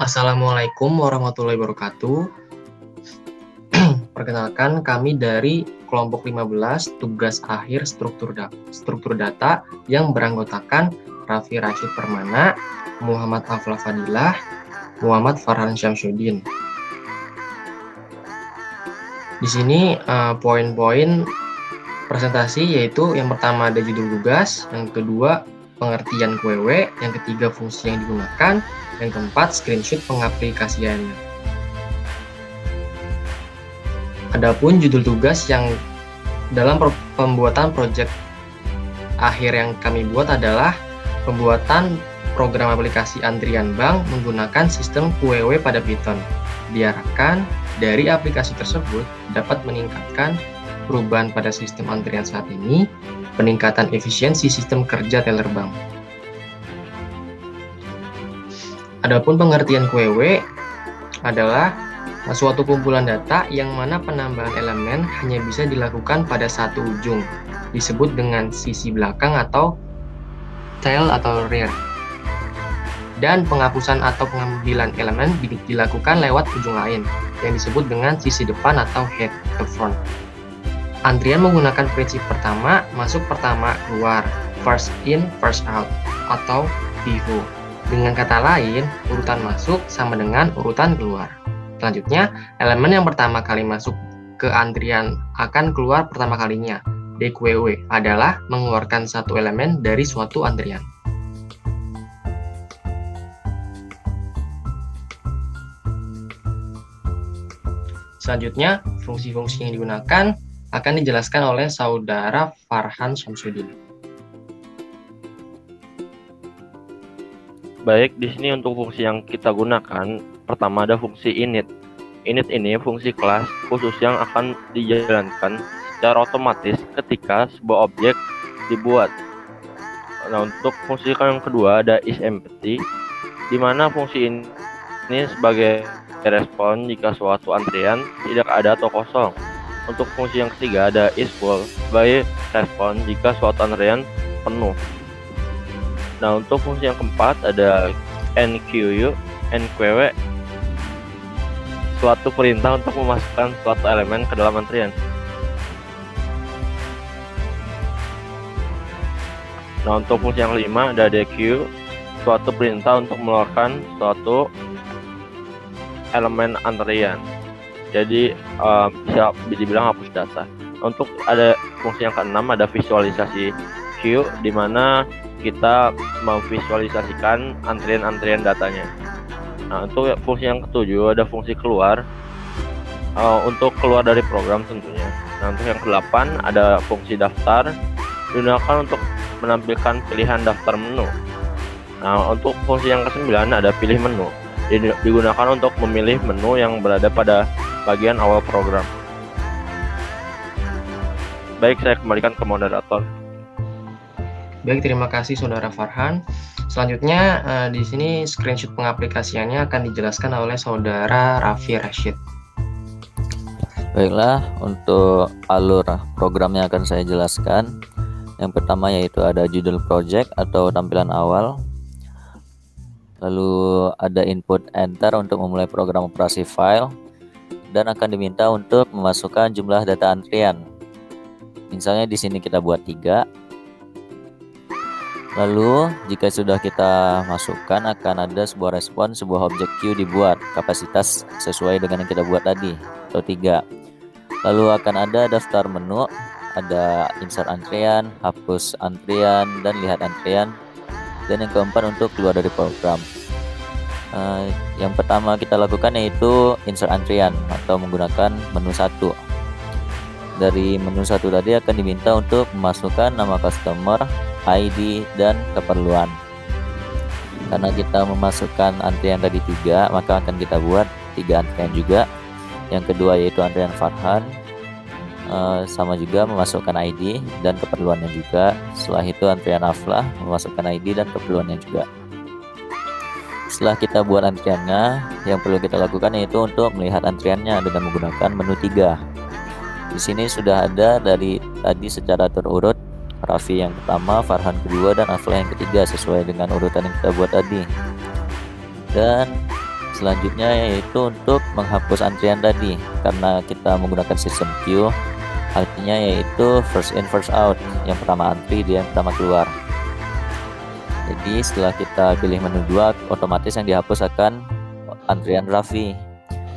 Assalamualaikum warahmatullahi wabarakatuh. Perkenalkan, kami dari kelompok 15 tugas akhir struktur data yang beranggotakan Raffi Rashid Permana, Muhammad Afla Fadilah, Muhammad Farhan Syamsuddin. Di sini poin-poin presentasi yaitu yang pertama ada judul tugas, yang kedua pengertian QW, yang ketiga fungsi yang digunakan, yang keempat screenshot pengaplikasiannya. Adapun judul tugas yang dalam pembuatan proyek akhir yang kami buat adalah pembuatan program aplikasi antrian bank menggunakan sistem QW pada Python. Diharapkan dari aplikasi tersebut dapat meningkatkan perubahan pada sistem antrian saat ini, peningkatan efisiensi sistem kerja teller bank. Adapun pengertian QW adalah suatu kumpulan data yang mana penambahan elemen hanya bisa dilakukan pada satu ujung, disebut dengan sisi belakang atau tail atau rear. Dan penghapusan atau pengambilan elemen dilakukan lewat ujung lain, yang disebut dengan sisi depan atau head ke front. Antrian menggunakan prinsip pertama, masuk pertama keluar, first in, first out, atau FIFO. Dengan kata lain, urutan masuk sama dengan urutan keluar. Selanjutnya, elemen yang pertama kali masuk ke antrian akan keluar pertama kalinya. DQW adalah mengeluarkan satu elemen dari suatu antrian. Selanjutnya, fungsi-fungsi yang digunakan akan dijelaskan oleh saudara Farhan Syamsuddin. Baik, di sini untuk fungsi yang kita gunakan, pertama ada fungsi init. Init ini fungsi kelas khusus yang akan dijalankan secara otomatis ketika sebuah objek dibuat. Nah, untuk fungsi yang kedua ada isEmpty, di mana fungsi ini sebagai respon jika suatu antrian tidak ada atau kosong. Untuk fungsi yang ketiga ada isFull, sebagai respon jika suatu antrian penuh. Nah, untuk fungsi yang keempat ada NQW, suatu perintah untuk memasukkan suatu elemen ke dalam antrian. Nah, untuk fungsi yang kelima ada DQ, suatu perintah untuk mengeluarkan suatu elemen antrian. Jadi bisa dibilang hapus data. Untuk ada fungsi yang keenam ada visualisasi queue, di mana kita memvisualisasikan antrian-antrian datanya. Nah, untuk fungsi yang ketujuh ada fungsi keluar, untuk keluar dari program tentunya. Nah, untuk yang kedelapan ada fungsi daftar, digunakan untuk menampilkan pilihan daftar menu. Nah, untuk fungsi yang kesembilan ada pilih menu, digunakan untuk memilih menu yang berada pada bagian awal program. Baik, saya kembalikan ke moderator. Baik, terima kasih saudara Farhan. Selanjutnya di sini screenshot pengaplikasiannya akan dijelaskan oleh saudara Raffi Rashid. Baiklah, untuk alur program yang akan saya jelaskan, yang pertama yaitu ada judul project atau tampilan awal, lalu ada input enter untuk memulai program operasi file, dan akan diminta untuk memasukkan jumlah data antrian. Misalnya di sini kita buat 3. Lalu jika sudah kita masukkan, akan ada sebuah respon, sebuah objek queue dibuat kapasitas sesuai dengan yang kita buat tadi, atau 3. Lalu akan ada daftar menu, ada insert antrian, hapus antrian, dan lihat antrian. Dan yang keempat untuk keluar dari program. Yang pertama kita lakukan yaitu insert antrian atau menggunakan menu 1. Dari menu 1 tadi akan diminta untuk memasukkan nama customer, ID, dan keperluan. Karena kita memasukkan antrian tadi 3, maka akan kita buat 3 antrian juga. Yang kedua yaitu antrian Farhan, sama juga memasukkan ID dan keperluannya juga. Setelah itu antrian Aflah, memasukkan ID dan keperluannya juga. Setelah kita buat antriannya, yang perlu kita lakukan yaitu untuk melihat antriannya dengan menggunakan menu 3. Di sini sudah ada dari tadi secara terurut, Raffi yang pertama, Farhan kedua, dan Aflah yang ketiga sesuai dengan urutan yang kita buat tadi. Dan Selanjutnya yaitu untuk menghapus antrian tadi, karena kita menggunakan sistem queue, artinya yaitu first in first out, yang pertama antri dia yang pertama keluar. Jadi setelah kita pilih menu 2, otomatis yang dihapus akan antrian Raffi.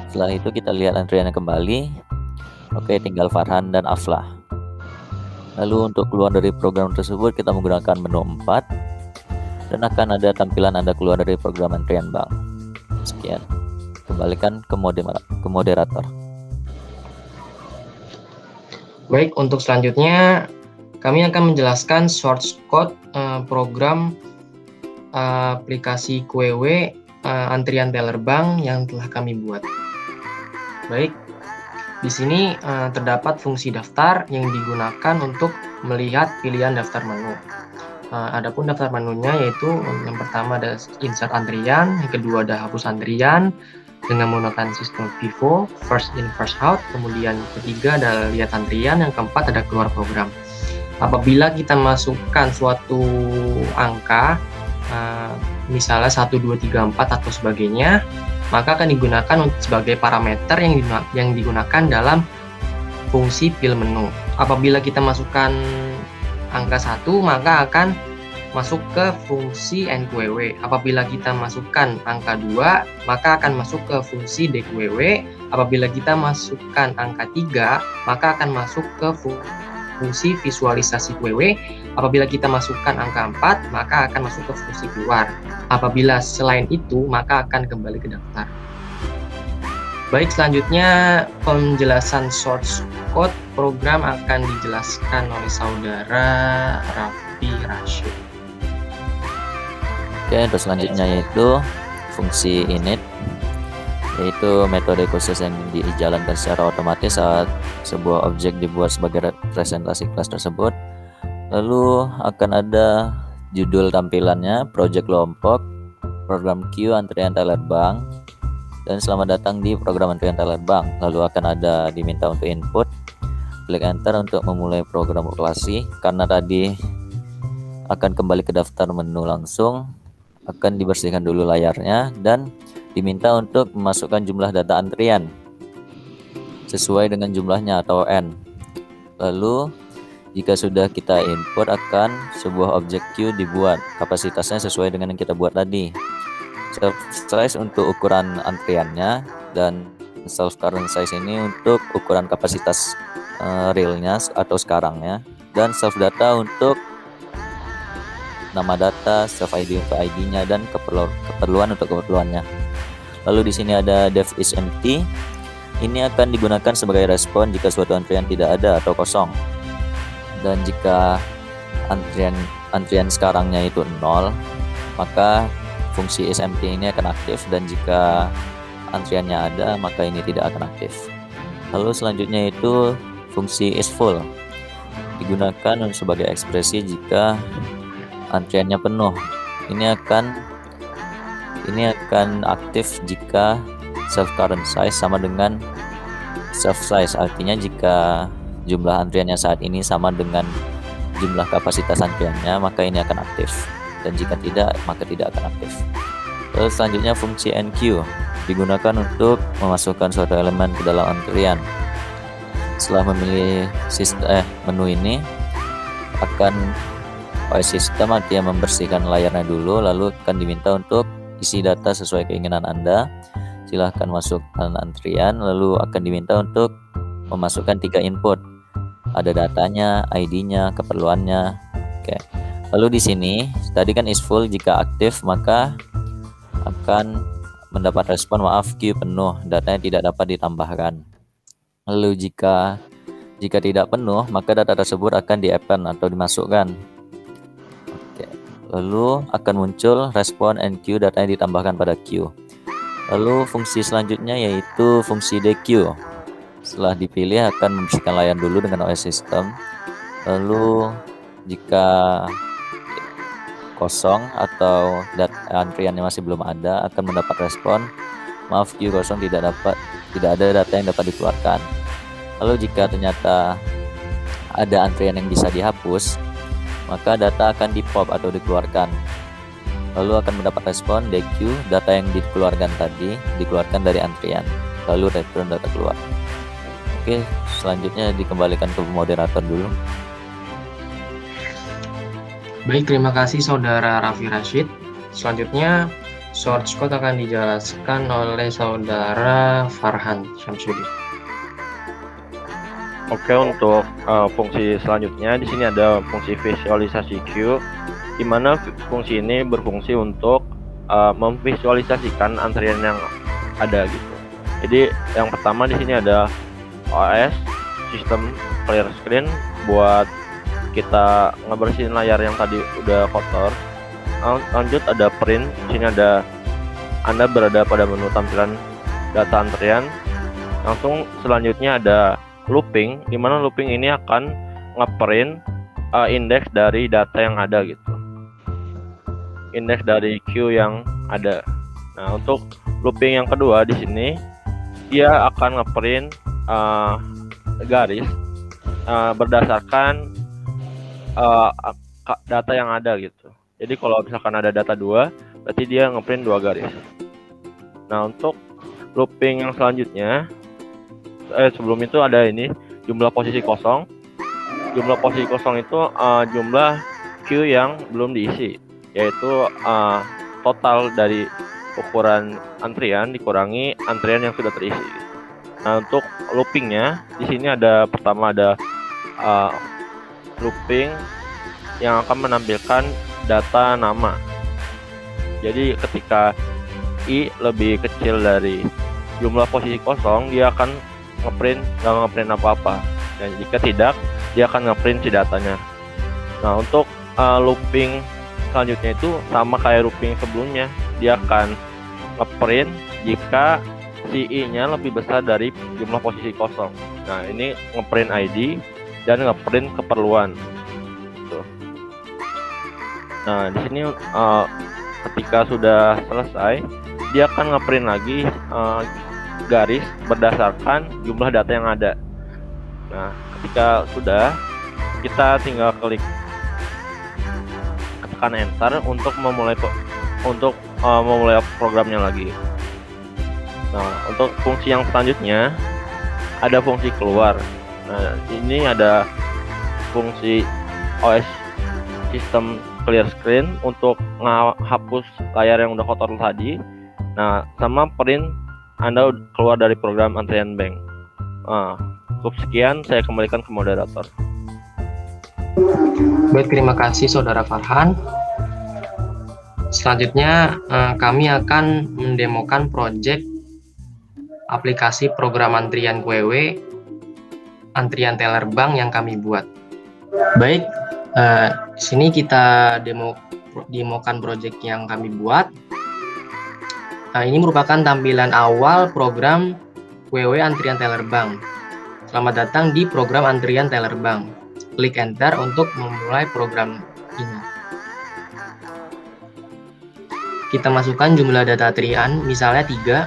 Setelah itu kita lihat antriannya kembali. Oke, tinggal Farhan dan Aflah. Lalu untuk keluar dari program tersebut kita menggunakan menu 4 dan akan ada tampilan Anda keluar dari program antrian bank. Sekian, kembalikan ke moderator. Baik, untuk selanjutnya kami akan menjelaskan source code program aplikasi QW antrian teller bank yang telah kami buat. Baik, di sini terdapat fungsi daftar yang digunakan untuk melihat pilihan daftar menu. Adapun daftar menunya yaitu yang pertama ada insert antrian, yang kedua ada hapus antrian dengan menggunakan sistem FIFO, first in first out, kemudian ketiga ada lihat antrian, yang keempat ada keluar program. Apabila kita masukkan suatu angka, misalnya 1, 2, 3, 4 atau sebagainya, maka akan digunakan sebagai parameter yang digunakan dalam fungsi pil menu. Apabila kita masukkan angka 1, maka akan masuk ke fungsi NQW. Apabila kita masukkan angka 2, maka akan masuk ke fungsi DQW. Apabila kita masukkan angka 3, maka akan masuk ke fungsi visualisasi QW. Apabila kita masukkan angka 4, maka akan masuk ke fungsi keluar. Apabila selain itu, maka akan kembali ke daftar. Baik, selanjutnya penjelasan source code program akan dijelaskan oleh saudara Raffi Rashid. Oke, untuk selanjutnya yaitu fungsi init, yaitu metode khusus yang dijalankan secara otomatis saat sebuah objek dibuat sebagai representasi kelas tersebut. Lalu akan ada judul tampilannya, project kelompok, program queue antrian teller bank, dan selamat datang di program antrian teller bank. Lalu akan ada diminta untuk input, klik enter untuk memulai program operasi. Karena tadi akan kembali ke daftar menu langsung, akan dibersihkan dulu layarnya dan diminta untuk memasukkan jumlah data antrian sesuai dengan jumlahnya atau n. Lalu jika sudah kita input, akan sebuah objek queue dibuat, kapasitasnya sesuai dengan yang kita buat tadi. Self size untuk ukuran antriannya, dan self current size ini untuk ukuran kapasitas realnya atau sekarangnya, dan self data untuk nama data, self ID untuk ID-nya, dan keperluan untuk keperluannya. Lalu di sini ada def is empty. Ini akan digunakan sebagai respon jika suatu antrian tidak ada atau kosong. Dan jika antrian sekarangnya itu 0, maka fungsi is empty ini akan aktif, dan jika antriannya ada, maka ini tidak akan aktif. Lalu selanjutnya itu fungsi is full, digunakan sebagai ekspresi jika antriannya penuh. Ini akan aktif jika self current size sama dengan self size, artinya jika jumlah antriannya saat ini sama dengan jumlah kapasitas antriannya, maka ini akan aktif, dan jika tidak, maka tidak akan aktif. Lalu selanjutnya fungsi enqueue, digunakan untuk memasukkan suatu elemen ke dalam antrian. Setelah memilih menu ini, akan OS sistem artinya membersihkan layarnya dulu, lalu akan diminta untuk isi data sesuai keinginan Anda. Silahkan masukkan antrian, lalu akan diminta untuk memasukkan 3 input. Ada datanya, ID-nya, keperluannya. Oke. Lalu di sini tadi kan is full, jika aktif maka akan mendapat respon maaf queue penuh, datanya tidak dapat ditambahkan. Lalu jika tidak penuh, maka data tersebut akan di-append atau dimasukkan. Oke. Lalu akan muncul respon enqueue, datanya ditambahkan pada queue. Lalu fungsi selanjutnya yaitu fungsi dequeue. Setelah dipilih, akan membersihkan layar dulu dengan OS system. Lalu jika kosong atau antriannya masih belum ada, akan mendapat respon maaf queue kosong, tidak ada data yang dapat dikeluarkan. Lalu jika ternyata ada antrian yang bisa dihapus, maka data akan di pop atau dikeluarkan. Lalu akan mendapat respon DQ, data yang dikeluarkan tadi dikeluarkan dari antrian, lalu return data keluar. Oke, selanjutnya dikembalikan ke moderator dulu. Baik, terima kasih Saudara Raffi Rashid. Selanjutnya, source code akan dijelaskan oleh Saudara Farhan Syamsuddin. Oke, untuk fungsi selanjutnya di sini ada fungsi visualisasi queue, di mana fungsi ini berfungsi untuk memvisualisasikan antrian yang ada gitu. Jadi yang pertama di sini ada OS sistem clear screen buat kita ngebersihin layar yang tadi udah kotor. Lanjut ada print, di sini ada Anda berada pada menu tampilan data antrian. Langsung selanjutnya ada looping, di mana looping ini akan ngeprint indeks dari data yang ada gitu. Indeks dari queue yang ada. Nah, untuk looping yang kedua di sini dia akan ngeprint garis berdasarkan data yang ada gitu. Jadi kalau misalkan ada data 2, berarti dia ngeprint 2 garis. Nah, untuk looping yang selanjutnya sebelum itu ada ini jumlah posisi kosong. Jumlah posisi kosong itu jumlah queue yang belum diisi, yaitu total dari ukuran antrian dikurangi antrian yang sudah terisi. Nah, untuk loopingnya di sini ada pertama ada looping yang akan menampilkan data nama. Jadi ketika i lebih kecil dari jumlah posisi kosong, dia akan nggak ngeprint apa-apa. Dan jika tidak, dia akan ngeprint si datanya. Nah, untuk looping selanjutnya itu sama kayak looping sebelumnya, dia akan ngeprint jika si i-nya lebih besar dari jumlah posisi kosong. Nah, ini ngeprint ID dan ngeprint keperluan. Gitu. Nah, di sini ketika sudah selesai, dia akan ngeprint lagi garis berdasarkan jumlah data yang ada. Nah, ketika sudah, kita tinggal tekan enter untuk memulai programnya lagi. Nah, untuk fungsi yang selanjutnya ada fungsi keluar. Nah, ini ada fungsi OS sistem clear screen untuk menghapus layar yang udah kotor tadi. Nah, sama print Anda keluar dari program antrian bank. Cukup sekian, saya kembalikan ke moderator. Baik, terima kasih Saudara Farhan. Selanjutnya kami akan mendemokan project aplikasi program antrian QW antrian teller bank yang kami buat. Baik, di sini kita demokan project yang kami buat. Nah, ini merupakan tampilan awal program QW antrian teller bank. Selamat datang di program antrian teller bank. Klik enter untuk memulai program ini. Kita masukkan jumlah data antrian, misalnya 3.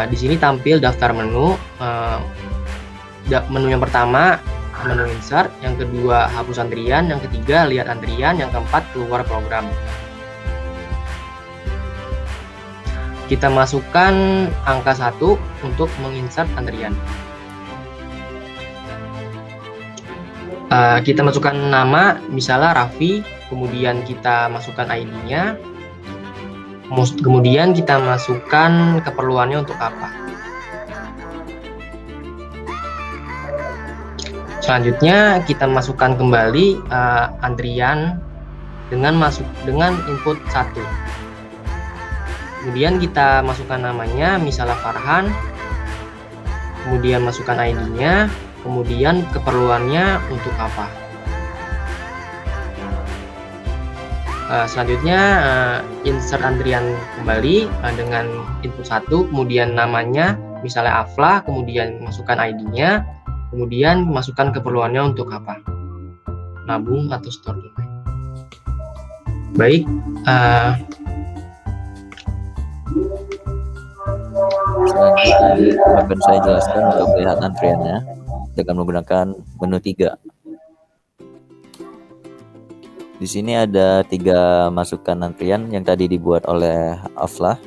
Di sini tampil daftar menu. Menu yang pertama menu insert, yang kedua hapus antrian, yang ketiga lihat antrian, yang keempat keluar program. Kita masukkan angka 1 untuk menginsert antrian. Kita masukkan nama, misalnya Raffi, kemudian kita masukkan ID-nya, kemudian kita masukkan keperluannya untuk apa. Selanjutnya kita masukkan kembali antrian dengan input 1. Kemudian kita masukkan namanya, misalnya Farhan, kemudian masukkan ID-nya, kemudian keperluannya untuk apa. Selanjutnya insert antrian kembali dengan input 1, kemudian namanya, misalnya Afla, kemudian masukkan ID-nya, kemudian masukkan keperluannya untuk apa, nabung atau store tunai. Baik, selanjutnya akan saya jelaskan untuk melihat antriannya dengan menggunakan menu 3. Di sini ada 3 masukan antrian yang tadi dibuat oleh Aflah.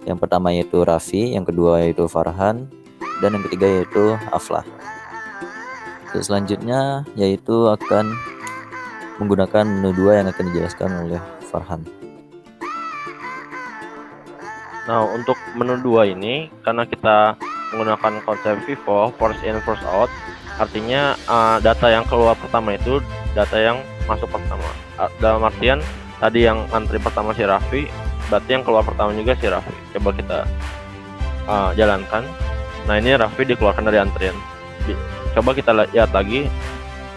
Yang pertama yaitu Raffi, yang kedua yaitu Farhan, dan yang ketiga yaitu Aflah. Untuk selanjutnya yaitu akan menggunakan menu 2 yang akan dijelaskan oleh Farhan. Nah, untuk menu 2 ini karena kita menggunakan konsep FIFO, first in first out, artinya data yang keluar pertama itu data yang masuk pertama. Dalam artian tadi yang antri pertama si Raffi, berarti yang keluar pertama juga si Raffi. Coba kita jalankan. Nah, ini Raffi dikeluarkan dari antrian. Coba kita lihat lagi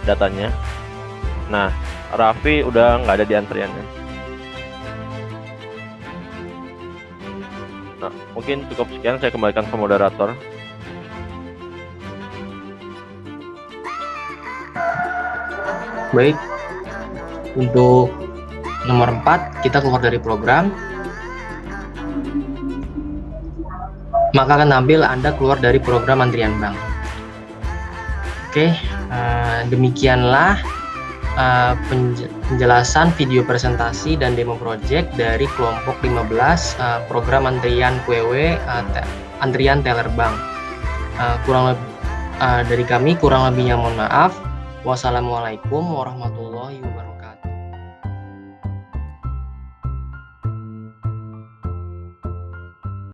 datanya. Nah, Raffi udah nggak ada di antriannya. Nah, mungkin cukup sekian, saya kembalikan ke moderator. Baik, untuk nomor 4 kita keluar dari program, maka akan tampil Anda keluar dari program antrian bank. Oke, demikianlah penjelasan video presentasi dan demo project dari kelompok 15 program antrian QW antrian teller bank. Dari kami kurang lebihnya mohon maaf. Wassalamualaikum warahmatullahi wabarakatuh.